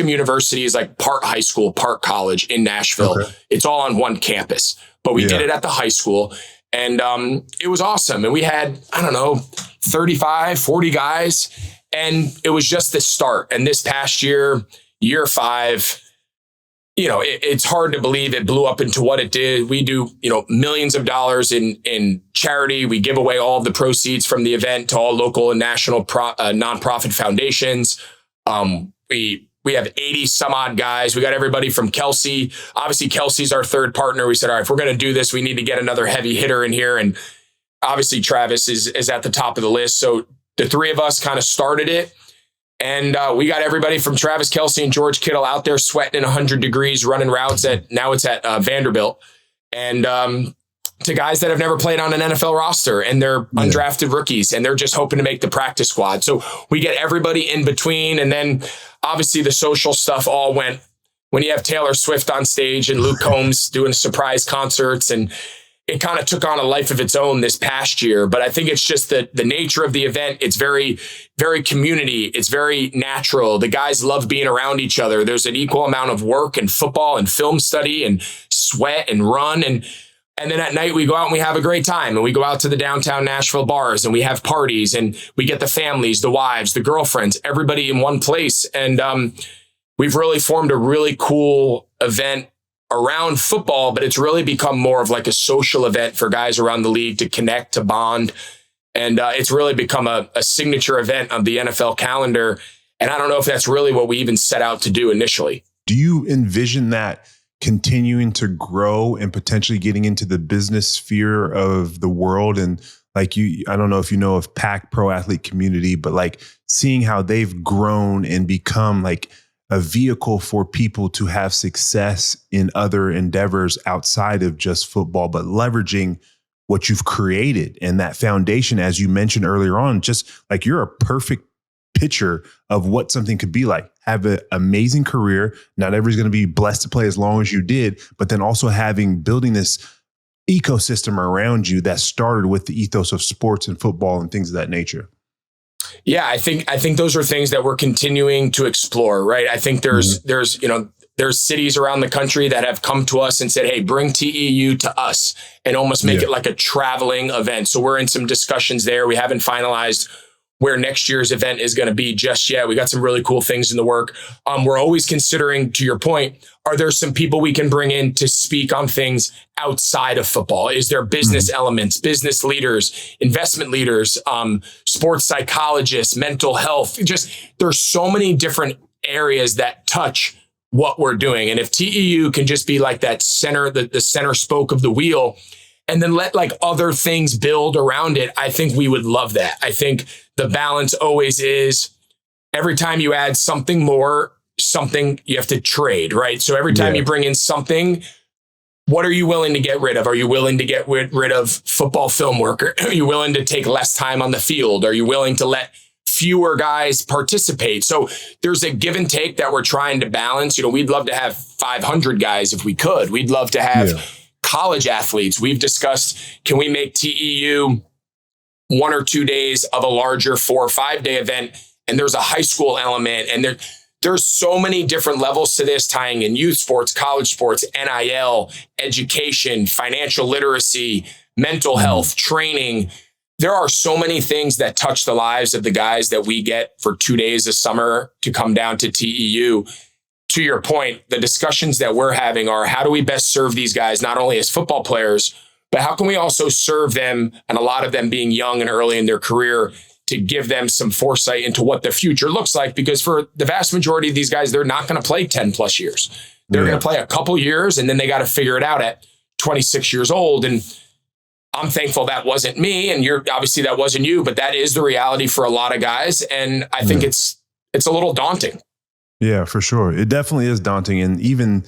University is like part high school, part college in Nashville. Okay. It's all on one campus, but we did it at the high school and it was awesome. And we had, 35, 40 guys and it was just the start. And this past year 5, it's hard to believe it blew up into what it did. We do, millions of dollars in charity. We give away all of the proceeds from the event to all local and national nonprofit foundations. We have 80 some odd guys. We got everybody from Kelsey. Obviously, Kelsey's our third partner. We said, all right, if we're going to do this, we need to get another heavy hitter in here. And obviously, Travis is at the top of the list. So the three of us kind of started it. And we got everybody from Travis Kelce and George Kittle out there sweating in 100 degrees, running routes now it's at Vanderbilt. And to guys that have never played on an NFL roster and they're undrafted rookies and they're just hoping to make the practice squad. So we get everybody in between. And then obviously the social stuff all went when you have Taylor Swift on stage and Luke Combs doing surprise concerts, and it kind of took on a life of its own this past year. But I think it's just the nature of the event. It's very, very community. It's very natural. The guys love being around each other. There's an equal amount of work and football and film study and sweat and run. And then at night we go out and we have a great time, and we go out to the downtown Nashville bars and we have parties and we get the families, the wives, the girlfriends, everybody in one place. And we've really formed a really cool event around football, but it's really become more of like a social event for guys around the league to connect, to bond. And it's really become a signature event of the NFL calendar. And I don't know if that's really what we even set out to do initially. Do you envision that continuing to grow and potentially getting into the business sphere of the world? And like I don't know if you know of PAC Pro Athlete Community, but like seeing how they've grown and become like a vehicle for people to have success in other endeavors outside of just football, but leveraging what you've created and that foundation, as you mentioned earlier on, just like you're a perfect picture of what something could be like. Have an amazing career. Not everybody's going to be blessed to play as long as you did, but then also building this ecosystem around you that started with the ethos of sports and football and things of that nature. Yeah, I think those are things that we're continuing to explore, right? I think there's cities around the country that have come to us and said, hey, bring TEU to us and almost make it like a traveling event. So we're in some discussions there. We haven't finalized where next year's event is going to be just yet. We got some really cool things in the work. We're always considering, to your point, are there some people we can bring in to speak on things outside of football? Is there business elements, business leaders, investment leaders, sports psychologists, mental health? Just there's so many different areas that touch what we're doing. And if TEU can just be like that center, the center spoke of the wheel, and then let like other things build around it, I think we would love that. I think the balance always is every time you add something more, something you have to trade, right? So every time you bring in something, what are you willing to get rid of? Are you willing to get rid of football film work? Are you willing to take less time on the field? Are you willing to let fewer guys participate? So there's a give and take that we're trying to balance. You know, we'd love to have 500 guys if we could. We'd love to have college athletes. We've discussed, can we make TEU 1 or 2 days of a larger 4 or 5 day event? And there's a high school element, and there's so many different levels to this, tying in youth sports, college sports, NIL, education, financial literacy, mental health, training. There are so many things that touch the lives of the guys that we get for 2 days of summer to come down to TEU. To your point, the discussions that we're having are, how do we best serve these guys, not only as football players, but how can we also serve them, and a lot of them being young and early in their career, to give them some foresight into what the future looks like? Because for the vast majority of these guys, they're not going to play 10 plus years. They're going to play a couple years, and then they got to figure it out at 26 years old. And I'm thankful that wasn't me, and obviously that wasn't you, but that is the reality for a lot of guys. And I think it's a little daunting. Yeah, for sure. It definitely is daunting. And even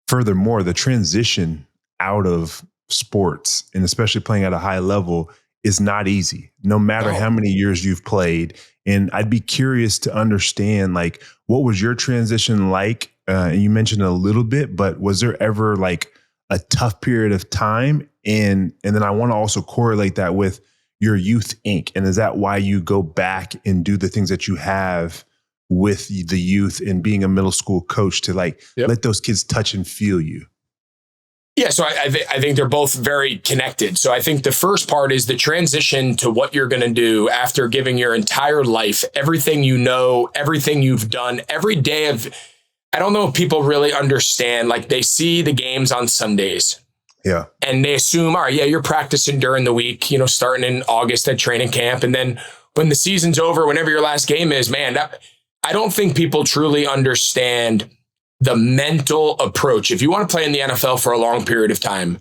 furthermore, the transition out of sports, and especially playing at a high level, is not easy, no matter how many years you've played. And I'd be curious to understand, like, what was your transition like? And you mentioned a little bit, but was there ever like a tough period of time? And then I want to also correlate that with your Youth Inc. And is that why you go back and do the things that you have with the youth and being a middle school coach to let those kids touch and feel you? Yeah, so I think they're both very connected. So I think the first part is the transition to what you're going to do after giving your entire life, everything you know, everything you've done, every day of, I don't know if people really understand, like they see the games on Sundays. Yeah. And they assume, all right, yeah, you're practicing during the week, starting in August at training camp. And then when the season's over, whenever your last game is, man, I don't think people truly understand the mental approach. If you want to play in the NFL for a long period of time,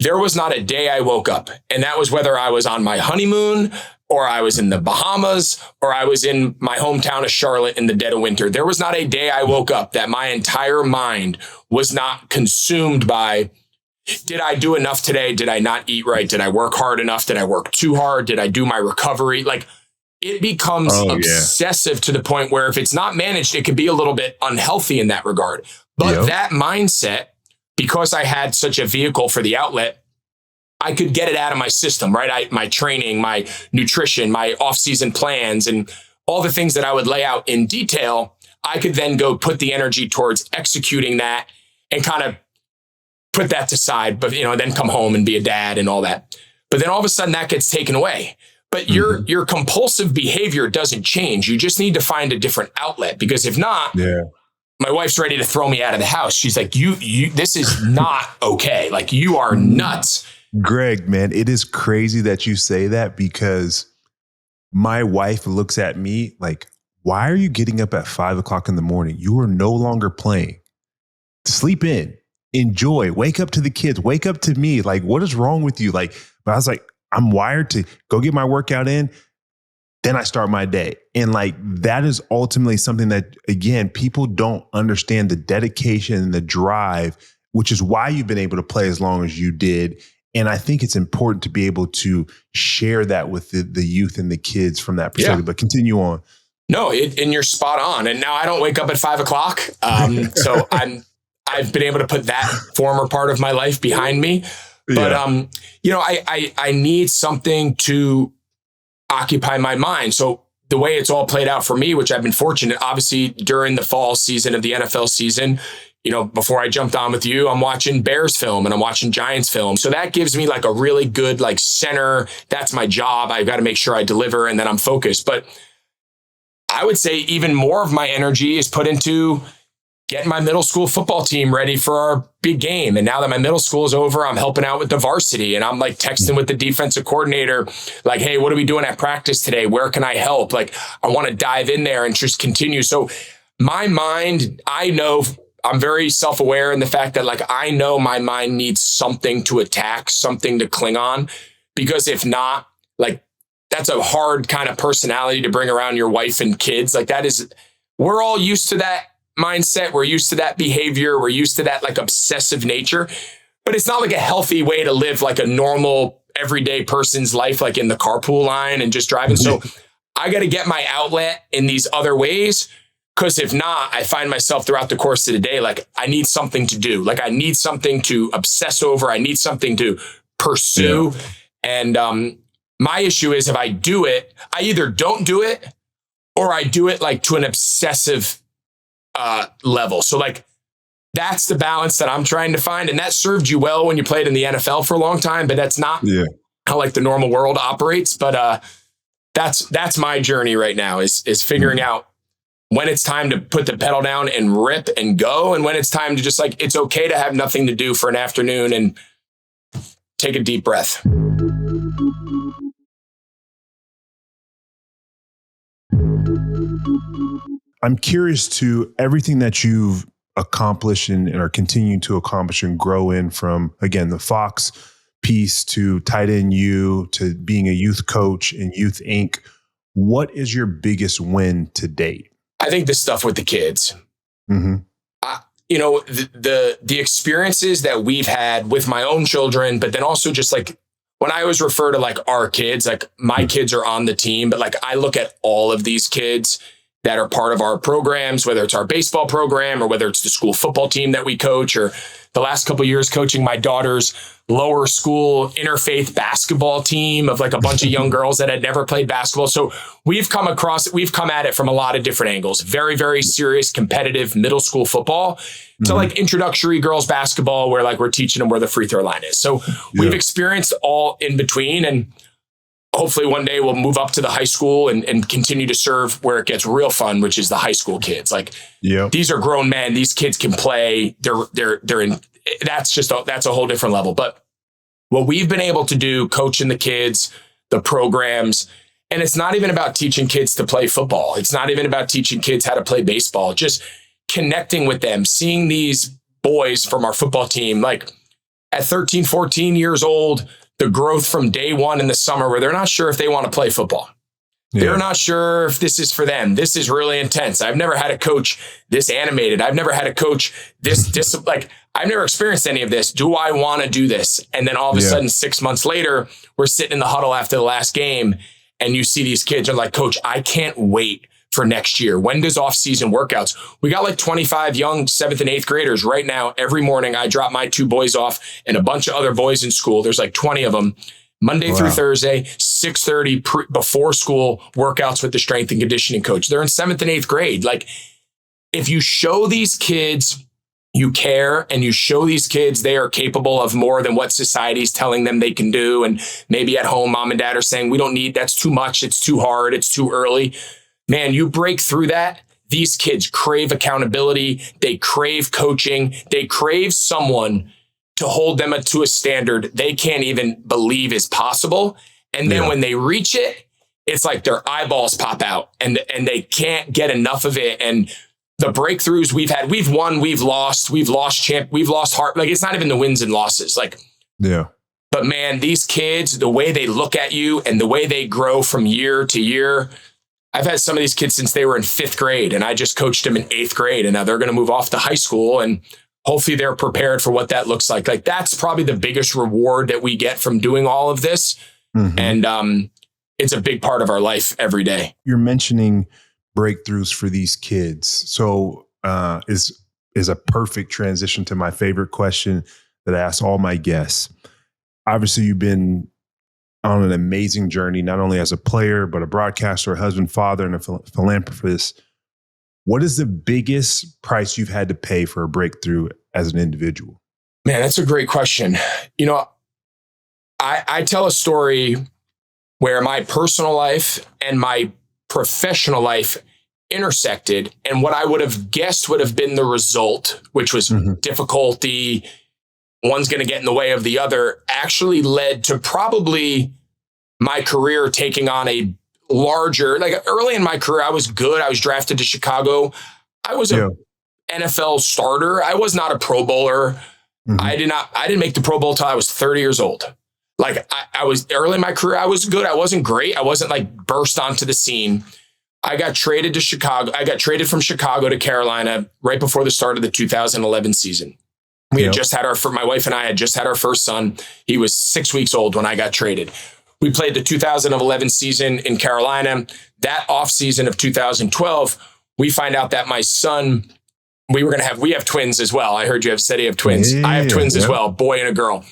there was not a day I woke up, and that was whether I was on my honeymoon or I was in the Bahamas or I was in my hometown of Charlotte in the dead of winter. There was not a day I woke up that my entire mind was not consumed by, did I do enough today? Did I not eat right? Did I work hard enough? Did I work too hard? Did I do my recovery? Like, it becomes obsessive to the point where if it's not managed, it could be a little bit unhealthy in that regard. But that mindset, because I had such a vehicle for the outlet, I could get it out of my system, right? My training, my nutrition, my off-season plans, and all the things that I would lay out in detail, I could then go put the energy towards executing that and kind of put that to side, but then come home and be a dad and all that. But then all of a sudden that gets taken away. But your compulsive behavior doesn't change. You just need to find a different outlet, because if not, my wife's ready to throw me out of the house. She's like, you, this is not okay. Like, you are nuts. Greg, man, it is crazy that you say that, because my wife looks at me like, why are you getting up at 5 o'clock in the morning? You are no longer playing. Sleep in, enjoy, wake up to the kids, wake up to me. Like, what is wrong with you? Like, but I was like, I'm wired to go get my workout in, then I start my day. And like, that is ultimately something that, again, people don't understand the dedication and the drive, which is why you've been able to play as long as you did. And I think it's important to be able to share that with the youth and the kids from that perspective. Yeah. But continue on. No, and you're spot on. And now I don't wake up at 5 o'clock. So I've been able to put that former part of my life behind me. But, I need something to occupy my mind. So the way it's all played out for me, which I've been fortunate, obviously during the fall season of the NFL season, before I jumped on with you, I'm watching Bears film and I'm watching Giants film. So that gives me like a really good like center. That's my job. I've got to make sure I deliver and then I'm focused. But I would say even more of my energy is put into getting my middle school football team ready for our big game. And now that my middle school is over, I'm helping out with the varsity and I'm like texting with the defensive coordinator, like, hey, what are we doing at practice today? Where can I help? Like, I want to dive in there and just continue. So my mind, I know I'm very self-aware in the fact that like, I know my mind needs something to attack, something to cling on, because if not, like, that's a hard kind of personality to bring around your wife and kids. Like we're all used to that mindset. We're used to that behavior. We're used to that like obsessive nature, but it's not like a healthy way to live like a normal everyday person's life, like in the carpool line and just driving. So I got to get my outlet in these other ways. Cause if not, I find myself throughout the course of the day, like I need something to do. Like I need something to obsess over. I need something to pursue. Yeah. And, my issue is if I do it, I either don't do it or I do it like to an obsessive level. So like that's the balance that I'm trying to find. And that served you well when you played in the NFL for a long time, but that's not how like the normal world operates. But that's my journey right now is figuring out when it's time to put the pedal down and rip and go. And when it's time to just like, it's okay to have nothing to do for an afternoon and take a deep breath. I'm curious to everything that you've accomplished and are continuing to accomplish and grow in from, again, the Fox piece to Tight End U to being a youth coach in Youth Inc. What is your biggest win to date? I think the stuff with the kids. Mm-hmm. The experiences that we've had with my own children, but then also just like when I always refer to like our kids, like my kids are on the team, but like I look at all of these kids that are part of our programs, whether it's our baseball program or whether it's the school football team that we coach, or the last couple of years coaching my daughter's lower school interfaith basketball team of like a bunch of young girls that had never played basketball. So we've come at it from a lot of different angles. Very, very serious, competitive middle school football to like introductory girls basketball where like we're teaching them where the free throw line is. So we've experienced all in between, and hopefully one day we'll move up to the high school and continue to serve where it gets real fun, which is the high school kids. Like these are grown men. These kids can play. They're in, that's a whole different level. But what we've been able to do, coaching the kids, the programs, and it's not even about teaching kids to play football. It's not even about teaching kids how to play baseball, just connecting with them, seeing these boys from our football team, like at 13, 14 years old, the growth from day one in the summer where they're not sure if they want to play football. They're not sure if this is for them. This is really intense. I've never had a coach this animated. I've never had a coach this like I've never experienced any of this. Do I want to do this? And then all of a sudden, 6 months later, we're sitting in the huddle after the last game and you see these kids are like, Coach, I can't wait for next year. When does off-season workouts? We got like 25 young 7th and 8th graders right now. Every morning I drop my 2 boys off and a bunch of other boys in school. There's like 20 of them. Monday through Thursday, 6:30 before school workouts with the strength and conditioning coach. They're in 7th and 8th grade. Like if you show these kids you care and you show these kids they are capable of more than what society's telling them they can do. And maybe at home, mom and dad are saying, we don't need, that's too much. It's too hard. It's too early. Man, you break through that. These kids crave accountability. They crave coaching. They crave someone to hold them to a standard they can't even believe is possible. And then when they reach it, it's like their eyeballs pop out and they can't get enough of it. And the breakthroughs we've had, we've won, we've lost heart. Like it's not even the wins and losses. Like the But man, these kids, the way they look at you and the way they grow from year to year. I've had some of these kids since they were in 5th grade, and I just coached them in 8th grade, and now they're going to move off to high school, and hopefully they're prepared for what that looks like. Like, that's probably the biggest reward that we get from doing all of this. And it's a big part of our life every day. You're mentioning breakthroughs for these kids. So is a perfect transition to my favorite question that I ask all my guests. Obviously, you've been on an amazing journey, not only as a player, but a broadcaster, a husband, father, and a philanthropist. What is the biggest price you've had to pay for a breakthrough as an individual? Man, that's a great question. You know, I tell a story where my personal life and my professional life intersected, and what I would have guessed would have been the result, which was difficulty, one's going to get in the way of the other, actually led to probably my career taking on a larger, like early in my career, I was good. I was drafted to Chicago. I was a NFL starter. I was not a Pro Bowler. I didn't make the Pro Bowl till I was 30 years old. Like I was early in my career. I was good. I wasn't great. I wasn't like burst onto the scene. I got traded to Chicago. I got traded from Chicago to Carolina right before the start of the 2011 season. We had just had my wife and I had just had our first son. He was 6 weeks old when I got traded. We played the 2011 season in Carolina. That off season of 2012, we find out that my son, we have twins as well. I heard you said you have twins. I have twins as well, boy and a girl.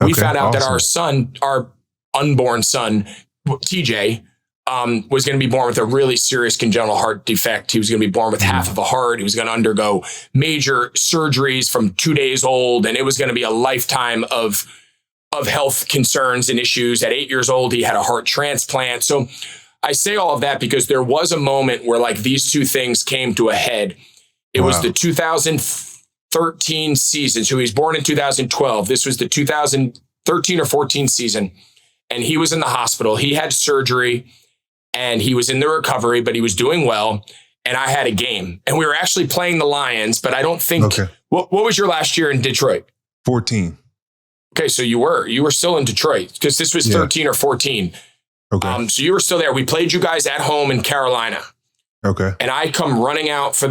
We found out that our son, our unborn son, TJ, was going to be born with a really serious congenital heart defect. He was going to be born with half of a heart. He was going to undergo major surgeries from 2 days old. And it was going to be a lifetime of health concerns and issues. At 8 years old, he had a heart transplant. So I say all of that because there was a moment where like these two things came to a head. It was the 2013 season. So he was born in 2012. This was the 2013 or 14 season. And he was in the hospital. He had surgery and he was in the recovery, but he was doing well. And I had a game and we were actually playing the Lions, but I don't think, what was your last year in Detroit? 14. Okay. So you were still in Detroit because this was 13 or 14. Okay. So you were still there. We played you guys at home in Carolina. Okay. And I come running out for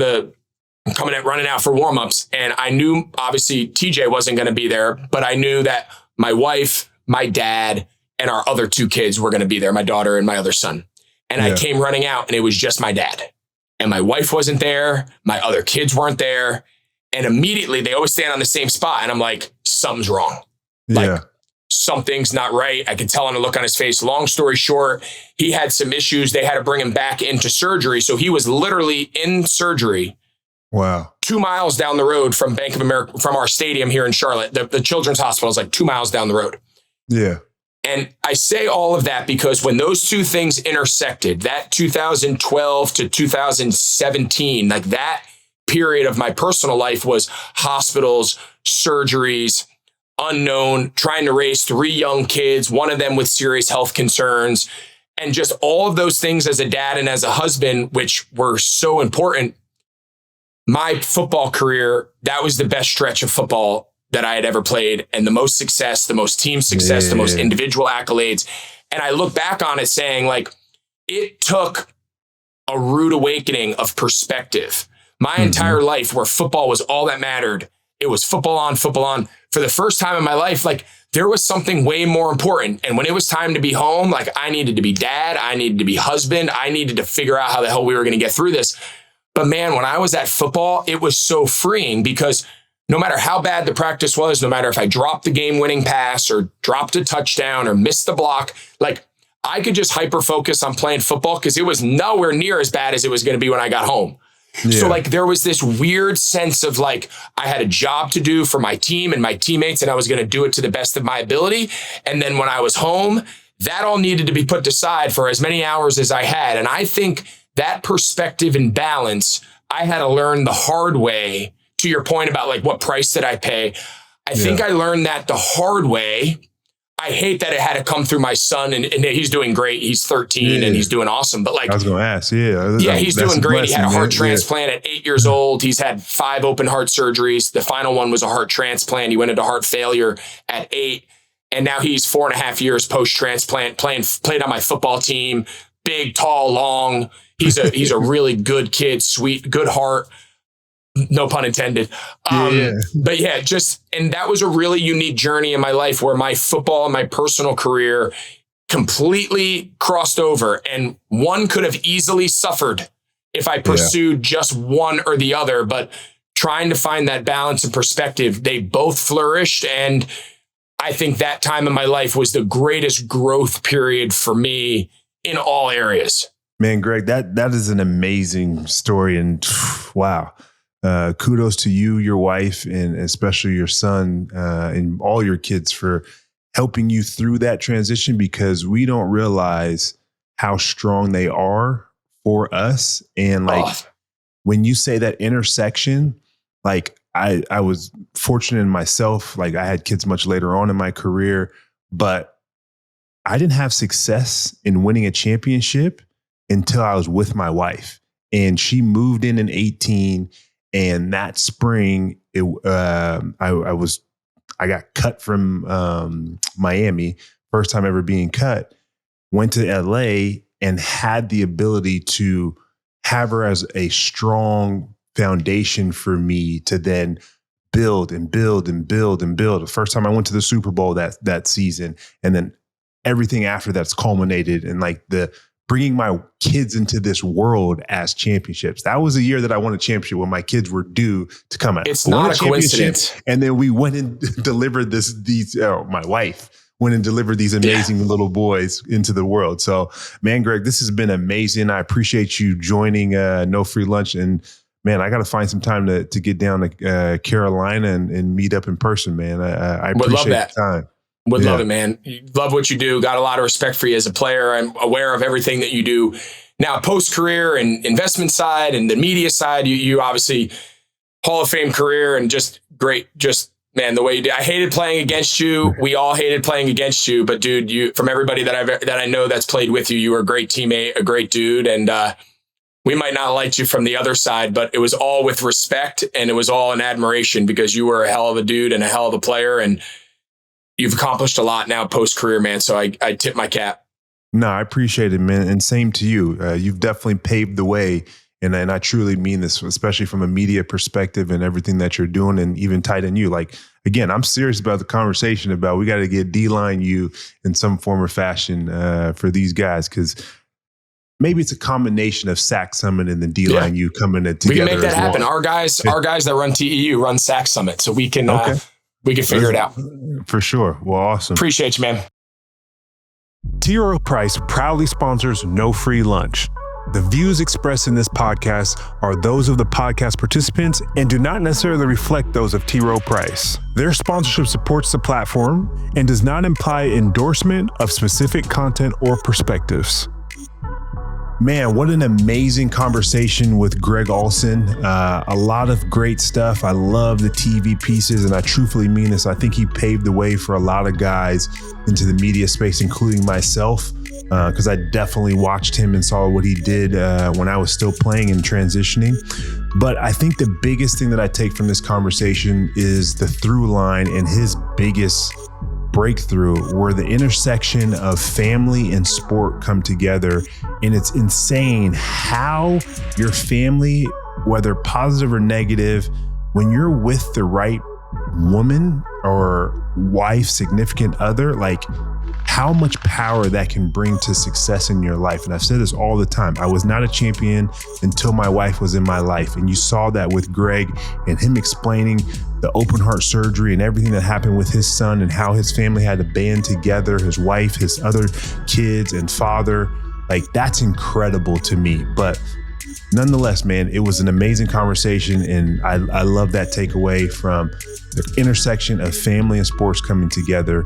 warmups. And I knew obviously TJ wasn't going to be there, but I knew that my wife, my dad, and our other two kids were going to be there, my daughter and my other son. And I came running out and it was just my dad. And my wife wasn't there. My other kids weren't there. And immediately they always stand on the same spot. And I'm like, something's wrong. Like something's not right. I could tell on the look on his face. Long story short, he had some issues. They had to bring him back into surgery. So he was literally in surgery. Wow. 2 miles down the road from Bank of America, from our stadium here in Charlotte. The Children's Hospital is like 2 miles down the road. Yeah. And I say all of that because when those two things intersected, that 2012 to 2017, like that period of my personal life was hospitals, surgeries, unknown, trying to raise 3 young kids, one of them with serious health concerns, and just all of those things as a dad and as a husband, which were so important. My football career, that was the best stretch of football that I had ever played, and the most success, the most team success, the most individual accolades. And I look back on it saying like, it took a rude awakening of perspective. My entire life where football was all that mattered. It was football on. For the first time in my life, like there was something way more important. And when it was time to be home, like I needed to be dad, I needed to be husband, I needed to figure out how the hell we were going to get through this. But man, when I was at football, it was so freeing because no matter how bad the practice was, no matter if I dropped the game-winning pass or dropped a touchdown or missed the block, like I could just hyper-focus on playing football because it was nowhere near as bad as it was going to be when I got home. So like there was this weird sense of like I had a job to do for my team and my teammates and I was going to do it to the best of my ability. And then when I was home, that all needed to be put aside for as many hours as I had. And I think that perspective and balance, I had to learn the hard way. To your point about like, what price did I pay? I think I learned that the hard way. I hate that it had to come through my son and he's doing great. He's 13 and he's doing awesome. But like, I was going to ask, he's doing great. He had a heart transplant at 8 years old. He's had 5 open heart surgeries. The final one was a heart transplant. He went into heart failure at 8. And now he's 4.5 years post-transplant, played on my football team, big, tall, long. He's a really good kid, sweet, good heart. No pun intended. But yeah, and that was a really unique journey in my life where my football and my personal career completely crossed over, and one could have easily suffered if I pursued just one or the other, but trying to find that balance and perspective, they both flourished. And I think that time in my life was the greatest growth period for me in all areas. Man, Greg, that is an amazing story. And wow. Kudos to you, your wife, and especially your son and all your kids for helping you through that transition, because we don't realize how strong they are for us. And like when you say that intersection, like I was fortunate in myself, like I had kids much later on in my career, but I didn't have success in winning a championship until I was with my wife. And she moved in 18. And that spring, I got cut from Miami, first time ever being cut, went to LA and had the ability to have her as a strong foundation for me to then build and build and build and build. The first time I went to the Super Bowl that season, and then everything after that's culminated, and like the bringing my kids into this world as championships. That was a year that I won a championship when my kids were due to come out. It's not a coincidence. And then we went and delivered my wife went and delivered these amazing little boys into the world. So, man, Greg, this has been amazing. I appreciate you joining No Free Lunch. And man, I got to find some time to get down to Carolina and meet up in person, man. I appreciate the time. Would love it, man. Love what you do. Got a lot of respect for you as a player. I'm aware of everything that you do now, post-career and investment side and the media side. You obviously Hall of Fame career and just great. Just, man, the way you do. I hated playing against you. We all hated playing against you. But dude, you, from everybody that I know that's played with you, you were a great teammate, a great dude. And we might not like you from the other side, but it was all with respect and it was all in admiration because you were a hell of a dude and a hell of a player. And you've accomplished a lot now post-career, man. So I tip my cap. No, I appreciate it, man. And same to you. You've definitely paved the way. And I truly mean this, especially from a media perspective and everything that you're doing, and even tight in you. Like, again, I'm serious about the conversation about we got to get D-line you in some form or fashion for these guys. Because maybe it's a combination of Sack Summit and the D-line you coming together. We can make that happen. Our guys that run TEU run Sack Summit. So we can... We can figure it out. For sure. Well, awesome. Appreciate you, man. T. Rowe Price proudly sponsors No Free Lunch. The views expressed in this podcast are those of the podcast participants and do not necessarily reflect those of T. Rowe Price. Their sponsorship supports the platform and does not imply endorsement of specific content or perspectives. Man, what an amazing conversation with Greg Olsen. A lot of great stuff. I love the TV pieces, and I truthfully mean this. I think he paved the way for a lot of guys into the media space, including myself, because I definitely watched him and saw what he did when I was still playing and transitioning. But I think the biggest thing that I take from this conversation is the through line, and his biggest breakthrough where the intersection of family and sport come together. And it's insane how your family, whether positive or negative, when you're with the right woman or wife, significant other, like how much power that can bring to success in your life. And I've said this all the time. I was not a champion until my wife was in my life. And you saw that with Greg and him explaining the open heart surgery and everything that happened with his son and how his family had to band together, his wife, his other kids and father. Like, that's incredible to me. But nonetheless, man, it was an amazing conversation. And I love that takeaway from the intersection of family and sports coming together.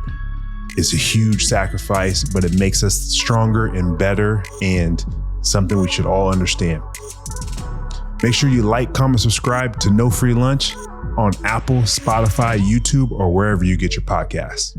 It's a huge sacrifice, but it makes us stronger and better, and something we should all understand. Make sure you like, comment, subscribe to No Free Lunch on Apple, Spotify, YouTube, or wherever you get your podcasts.